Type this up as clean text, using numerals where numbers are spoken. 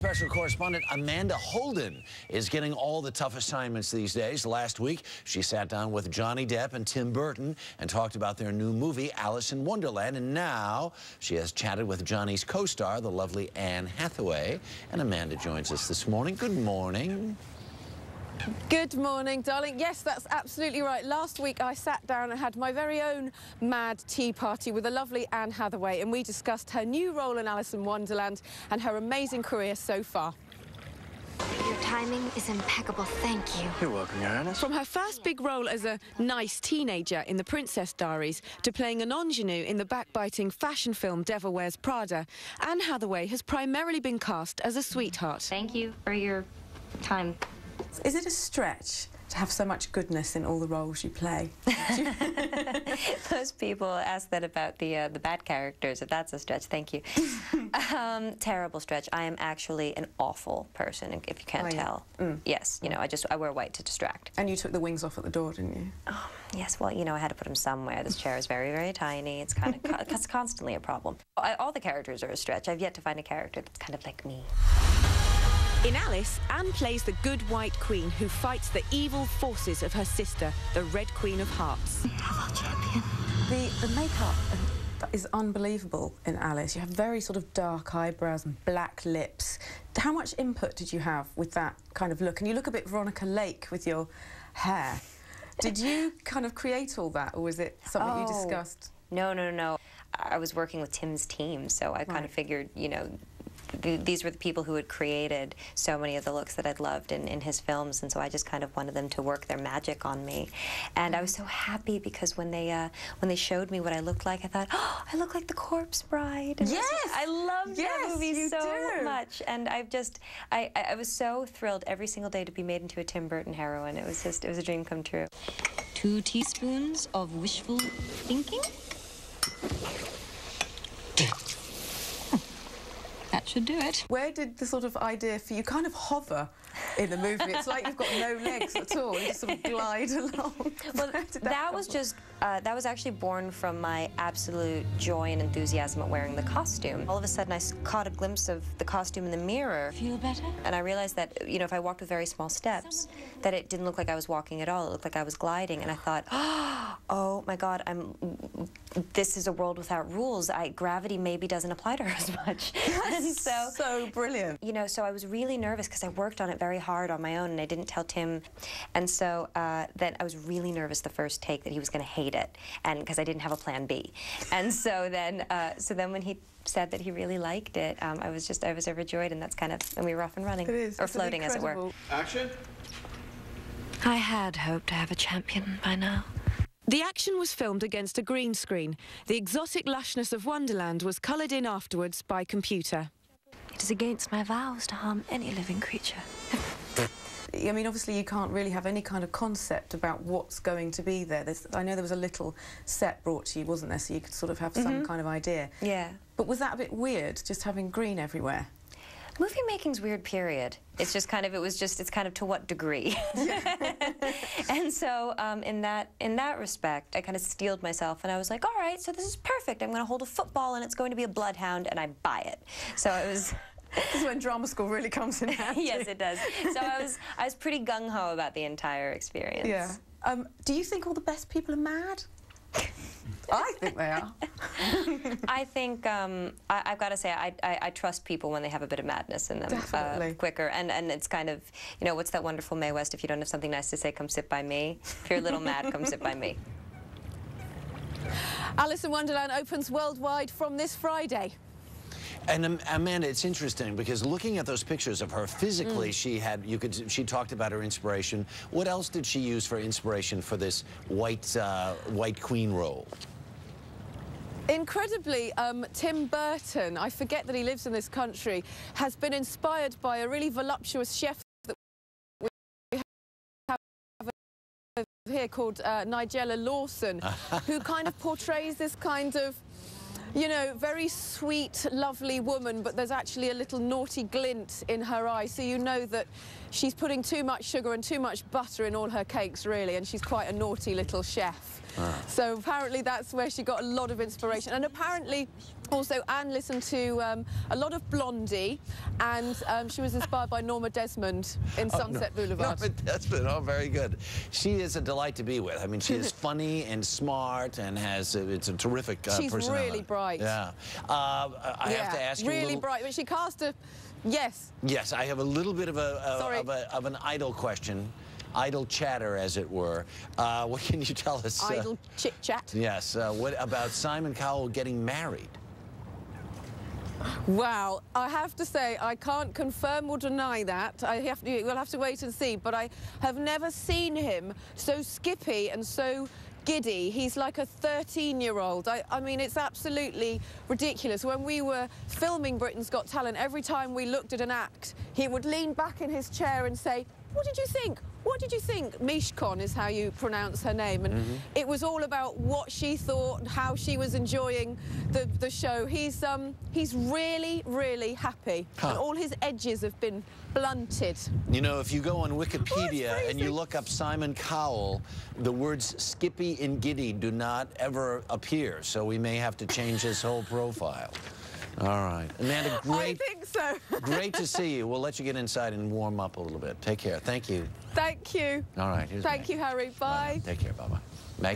Special correspondent Amanda Holden is getting all the tough assignments these days. Last week, she sat down with Johnny Depp and Tim Burton and talked about their new movie, Alice in Wonderland. And now she has chatted with Johnny's co-star, the lovely Anne Hathaway. And Amanda joins us this morning. Good morning. Good morning, darling. Yes, that's absolutely right. Last week I sat down and had my very own mad tea party with the lovely Anne Hathaway, and we discussed her new role in Alice in Wonderland and her amazing career so far. Your timing is impeccable, thank you. You're welcome, Your Highness. From her first big role as a nice teenager in The Princess Diaries to playing an ingenue in the backbiting fashion film Devil Wears Prada, Anne Hathaway has primarily been cast as a sweetheart. Thank you for your time. Is it a stretch to have so much goodness in all the roles you play? Most people ask that about the bad characters, if that's a stretch. Thank you. Terrible stretch. I am actually an awful person, if you can't tell. Yes, you know, I wear white to distract. And you took the wings off at the door, didn't you? Oh, yes, well, you know, I had to put them somewhere. This chair is very, very tiny. It's kind of it's constantly a problem. All the characters are a stretch. I've yet to find a character that's kind of like me. In Alice, Anne plays the good white queen who fights the evil forces of her sister, the Red Queen of Hearts. We have our champion. The makeup is unbelievable in Alice. You have very sort of dark eyebrows and black lips. How much input did you have with that kind of look? And you look a bit Veronica Lake with your hair. Did you kind of create all that, or was it something you discussed? No. I was working with Tim's team, so I kind of figured, you know, these were the people who had created so many of the looks that I'd loved in his films, and so I just kind of wanted them to work their magic on me. And I was so happy because when they showed me what I looked like, I thought, oh, I look like the Corpse Bride. And yes! I loved that movie so do. much, and I was so thrilled every single day to be made into a Tim Burton heroine. It was a dream come true. 2 teaspoons of wishful thinking. That should do it. Where did the sort of idea for you kind of hover in the movie? It's like you've got no legs at all. You just sort of glide along. Well, that was actually born from my absolute joy and enthusiasm at wearing the costume. All of a sudden, I caught a glimpse of the costume in the mirror. Feel better? And I realized that, you know, if I walked with very small steps, that it didn't look like I was walking at all. It looked like I was gliding. And I thought, oh my God, this is a world without rules. Gravity maybe doesn't apply to her as much. And so brilliant. You know, so I was really nervous because I worked on it very hard on my own, and I didn't tell Tim. And so then I was really nervous the first take that he was going to hate it, and because I didn't have a plan B. And so then when he said that he really liked it, I was overjoyed, and that's kind of when we were off and running. It is. Or floating, as it were. Action. I had hoped to have a champion by now. The action was filmed against a green screen. The exotic lushness of Wonderland was coloured in afterwards by computer. It is against my vows to harm any living creature. I mean, obviously you can't really have any kind of concept about what's going to be there. I know there was a little set brought to you, wasn't there, so you could sort of have some kind of idea. Yeah. But was that a bit weird, just having green everywhere? Movie making's weird, period. It's just kind of, it's kind of to what degree. And so in that respect, I kind of steeled myself, and I was like, all right, so this is perfect. I'm going to hold a football, and it's going to be a bloodhound, and I buy it. So it was... This is when drama school really comes in handy. Yes, it does. So I was pretty gung-ho about the entire experience. Yeah. Do you think all the best people are mad? I think they are. I think, I've got to say, I trust people when they have a bit of madness in them. Definitely. Quicker. And it's kind of, you know, what's that wonderful Mae West, if you don't have something nice to say, come sit by me. If you're a little mad, come sit by me. Alice in Wonderland opens worldwide from this Friday. And Amanda, it's interesting because looking at those pictures of her physically, she talked about her inspiration. What else did she use for inspiration for this white queen role? Incredibly, Tim Burton, I forget that he lives in this country, has been inspired by a really voluptuous chef that we have here called Nigella Lawson, who kind of portrays this kind of, you know, very sweet, lovely woman, but there's actually a little naughty glint in her eye, so you know that she's putting too much sugar and too much butter in all her cakes, really, and she's quite a naughty little chef. So apparently that's where she got a lot of inspiration. And apparently Also, Anne listened to a lot of Blondie, and she was inspired by Norma Desmond in Sunset Boulevard. Norma Desmond, oh, very good. She is a delight to be with. I mean, she is funny and smart and has, it's a terrific She's personality. really bright. Yeah. I have to ask you really bright. But she cast a, yes. Yes, I have a little bit of an idle question. Idle chatter, as it were. What can you tell us? Idle chit-chat? Yes. What about Simon Cowell getting married? Wow, I have to say, I can't confirm or deny that. We'll have to wait and see, but I have never seen him so skippy and so giddy. He's like a 13-year-old. I mean, it's absolutely ridiculous. When we were filming Britain's Got Talent, every time we looked at an act, he would lean back in his chair and say, "What did you think? What did you think?" Mishkon is how you pronounce her name. And it was all about what she thought and how she was enjoying the show. He's really, really happy. Huh. And all his edges have been blunted. You know, if you go on Wikipedia and you look up Simon Cowell, the words Skippy and Giddy do not ever appear. So we may have to change his whole profile. All right. Amanda, great. I think so. Great to see you. We'll let you get inside and warm up a little bit. Take care. Thank you. Thank you. All right. Thank you, Harry. Bye. Take care. Bye-bye.